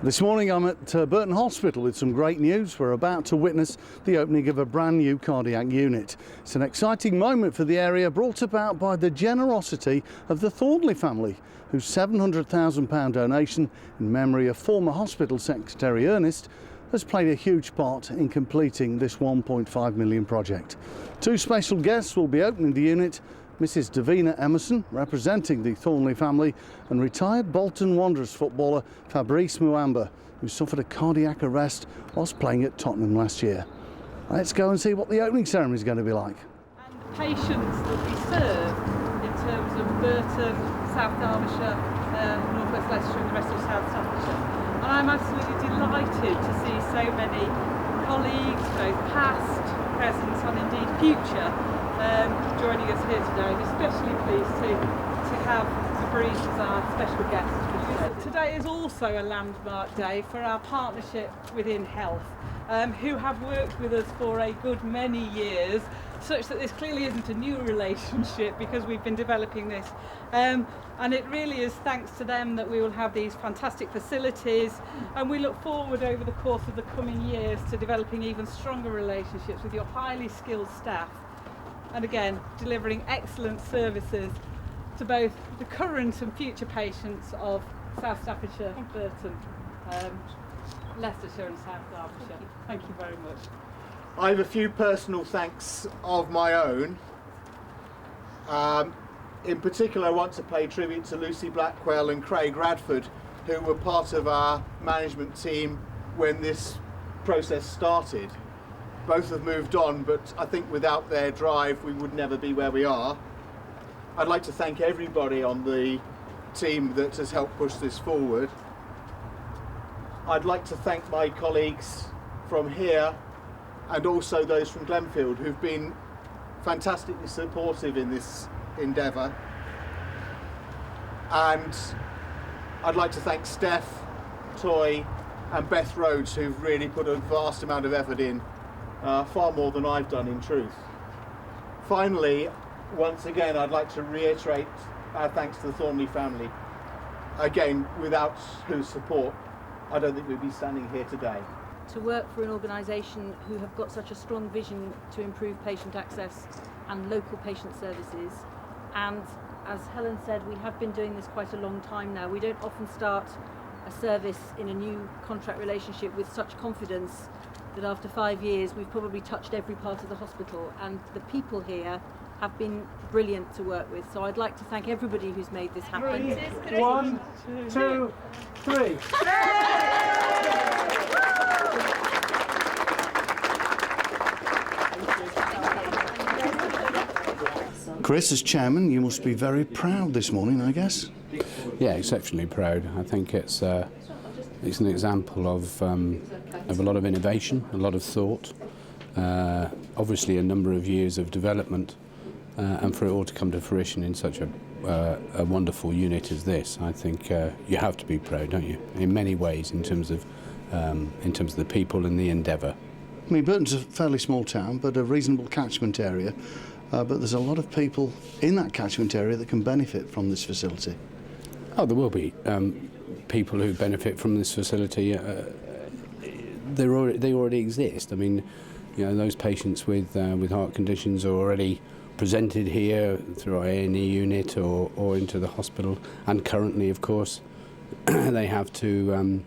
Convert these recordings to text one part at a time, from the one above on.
This morning I'm at Burton Hospital with some great news. We're about to witness the opening of a brand new cardiac unit. It's an exciting moment for the area, brought about by the generosity of the Thornley family, whose £700,000 donation in memory of former hospital secretary Ernest has played a huge part in completing this £1.5 million project. Two special guests will be opening the unit: Mrs. Davina Emmerson, representing the Thornley family, and retired Bolton Wanderers footballer Fabrice Muamba, who suffered a cardiac arrest whilst playing at Tottenham last year. Let's go and see what the opening ceremony is going to be like. And patients that we serve in terms of Burton, South Derbyshire, North West Leicestershire and the rest of South Staffordshire. And I'm absolutely delighted to see so many colleagues, both past, present and indeed future, joining us here today, and especially pleased to have Fabrice as our special guest. Today is also a landmark day for our partnership within health, who have worked with us for a good many years, such that this clearly isn't a new relationship because we've been developing this. And it really is thanks to them that we will have these fantastic facilities, and we look forward over the course of the coming years to developing even stronger relationships with your highly skilled staff, and again delivering excellent services to both the current and future patients of South Staffordshire, Burton, Leicestershire and South Derbyshire. Thank you very much. I have a few personal thanks of my own. In particular, I want to pay tribute to Lucy Blackwell and Craig Radford, who were part of our management team when this process started. Both have moved on, but I think without their drive we would never be where we are. I'd like to thank everybody on the team that has helped push this forward. I'd like to thank my colleagues from here and also those from Glenfield who've been fantastically supportive in this endeavour. And I'd like to thank Steph, Toy and Beth Rhodes, who've really put a vast amount of effort in, far more than I've done in truth. Finally, once again, I'd like to reiterate our thanks to the Thornley family. Again, without whose support, I don't think we'd be standing here today. To work for an organisation who have got such a strong vision to improve patient access and local patient services, and as Helen said, we have been doing this quite a long time now. We don't often start a service in a new contract relationship with such confidence that after 5 years we've probably touched every part of the hospital, and the people here have been brilliant to work with. So I'd like to thank everybody who's made this happen. 1, 2, 3. Chris, as chairman, you must be very proud this morning, I guess. Yeah, exceptionally proud. I think it's an example of a lot of innovation, a lot of thought, obviously a number of years of development, and for it all to come to fruition in such a wonderful unit as this, I think you have to be proud, don't you? In many ways, in terms of the people and the endeavour. I mean, Burton's a fairly small town, but a reasonable catchment area. But there's a lot of people in that catchment area that can benefit from this facility. Oh, there will be people who benefit from this facility. They already exist. I mean, you know, those patients with heart conditions are already presented here through our A&E unit or into the hospital, and currently, of course, they have to,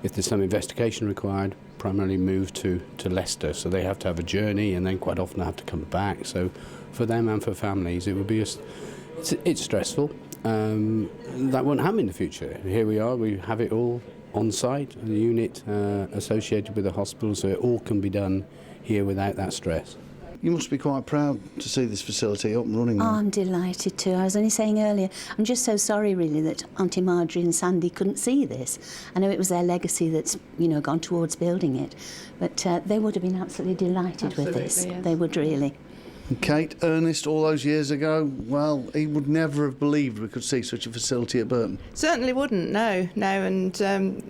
if there's some investigation required, primarily move to Leicester, so they have to have a journey and then quite often have to come back. So for them and for families it would be it's stressful. That won't happen in the future. Here we are, we have it all on site, the unit associated with the hospital, so it all can be done here without that stress. You must be quite proud to see this facility up and running. Oh, I'm delighted to. I was only saying earlier, I'm just so sorry really that Auntie Marjorie and Sandy couldn't see this. I know it was their legacy that's, you know, gone towards building it, but they would have been absolutely delighted with this. Yes. They would really. And Kate, Ernest, all those years ago, well, he would never have believed we could see such a facility at Burton. Certainly wouldn't, no. And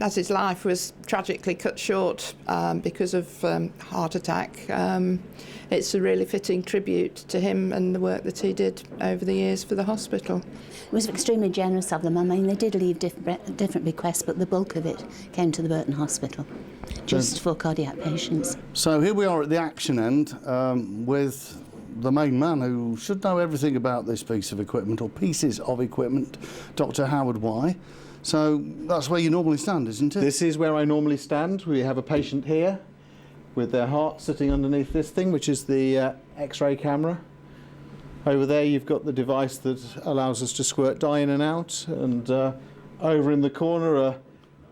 as his life was tragically cut short because of heart attack, it's a really fitting tribute to him and the work that he did over the years for the hospital. It was extremely generous of them. I mean, they did leave different bequests, but the bulk of it came to the Burton Hospital, just for cardiac patients. So here we are at the action end with the main man who should know everything about this piece of equipment, or pieces of equipment, Dr. Howard Y. So that's where you normally stand, isn't it? This is where I normally stand. We have a patient here with their heart sitting underneath this thing, which is the X-ray camera. Over there you've got the device that allows us to squirt dye in and out, and over in the corner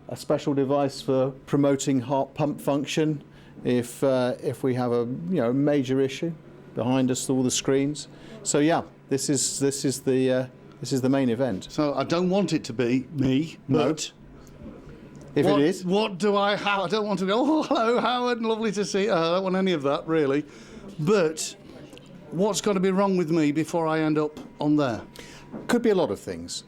a special device for promoting heart pump function if we have a major issue. Behind us, all the screens. So yeah, this is the main event. So I don't want it to be me, but if it is, what do I have? I don't want to go, oh, hello, Howard, lovely to see you. I don't want any of that, really. But what's got to be wrong with me before I end up on there? Could be a lot of things.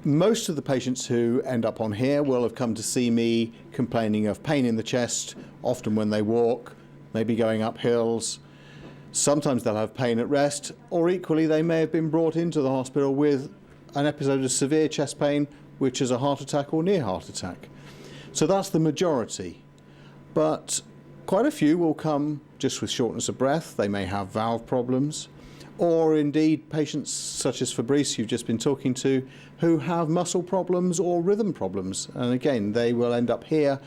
Most of the patients who end up on here will have come to see me complaining of pain in the chest, often when they walk, maybe going up hills. Sometimes they'll have pain at rest, or equally they may have been brought into the hospital with an episode of severe chest pain, which is a heart attack or near heart attack. So that's the majority. But quite a few will come just with shortness of breath. They may have valve problems, or indeed patients such as Fabrice you've just been talking to, who have muscle problems or rhythm problems. And again, they will end up here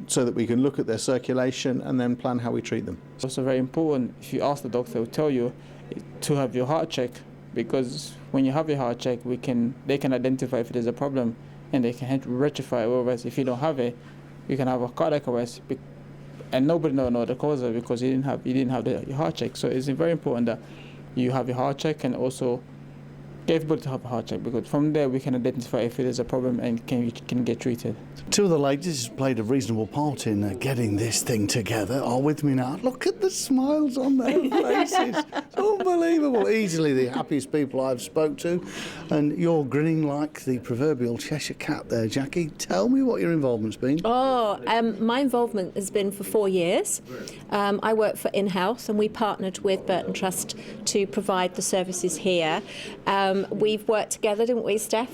so that we can look at their circulation and then plan how we treat them. It's also very important, if you ask the doctor, he'll tell you to have your heart checked, because when you have your heart checked, they can identify if there's a problem and they can rectify it. Whereas if you don't have it, you can have a cardiac arrest and nobody know the cause of it because you didn't have your heart checked. So it's very important that you have your heart checked and also get everybody to have a heart check, because from there we can identify if it is a problem and can get treated. Two of the ladies played a reasonable part in getting this thing together are with me now. Look at the smiles on their faces. It's unbelievable. Easily the happiest people I've spoke to. And you're grinning like the proverbial Cheshire cat there, Jackie. Tell me what your involvement's been. My involvement has been for 4 years. I work for In-House, and we partnered with Burton Trust to provide the services here. We've worked together, didn't we, Steph?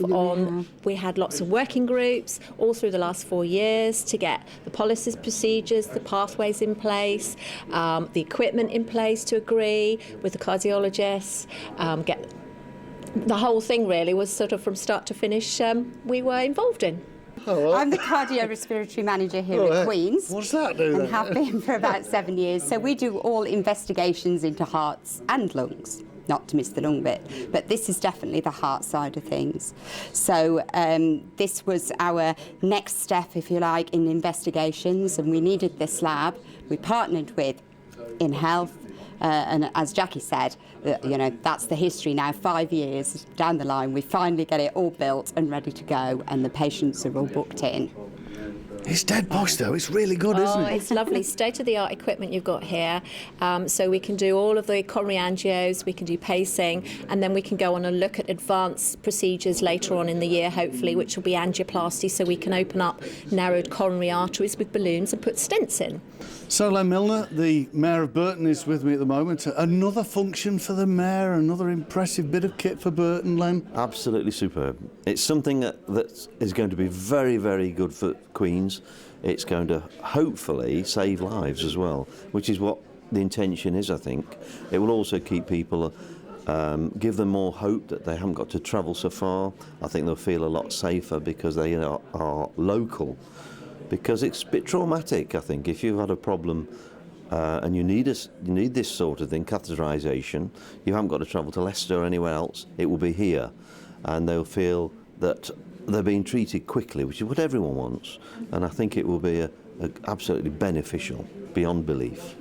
We had lots of working groups all through the last 4 years to get the policies, procedures, the pathways in place, the equipment in place to agree with the cardiologists, get the whole thing really was sort of from start to finish we were involved in. I'm the cardiorespiratory manager here at Queen's. What's that do then? And have been for about 7 years. So we do all investigations into hearts and lungs. Not to miss the lung bit, but this is definitely the heart side of things. So this was our next step, if you like, in investigations, and we needed this lab. We partnered with InHealth, and as Jackie said, that's the history now. 5 years down the line, we finally get it all built and ready to go, and the patients are all booked in. It's dead posh though, it's really good, isn't it? It's lovely, state-of-the-art equipment you've got here. So we can do all of the coronary angios, we can do pacing, and then we can go on and look at advanced procedures later on in the year, hopefully, which will be angioplasty, so we can open up narrowed coronary arteries with balloons and put stents in. So Len Milner, the Mayor of Burton, is with me at the moment. Another function for the Mayor, another impressive bit of kit for Burton, Len. Absolutely superb. It's something that is going to be very, very good for Queen's. It's going to hopefully save lives as well, which is what the intention is, I think. It will also keep people, give them more hope that they haven't got to travel so far. I think they'll feel a lot safer because they are local. Because it's a bit traumatic, I think, if you've had a problem and you need this sort of thing, catheterisation, you haven't got to travel to Leicester or anywhere else, it will be here. And they'll feel that they're being treated quickly, which is what everyone wants. And I think it will be absolutely beneficial, beyond belief.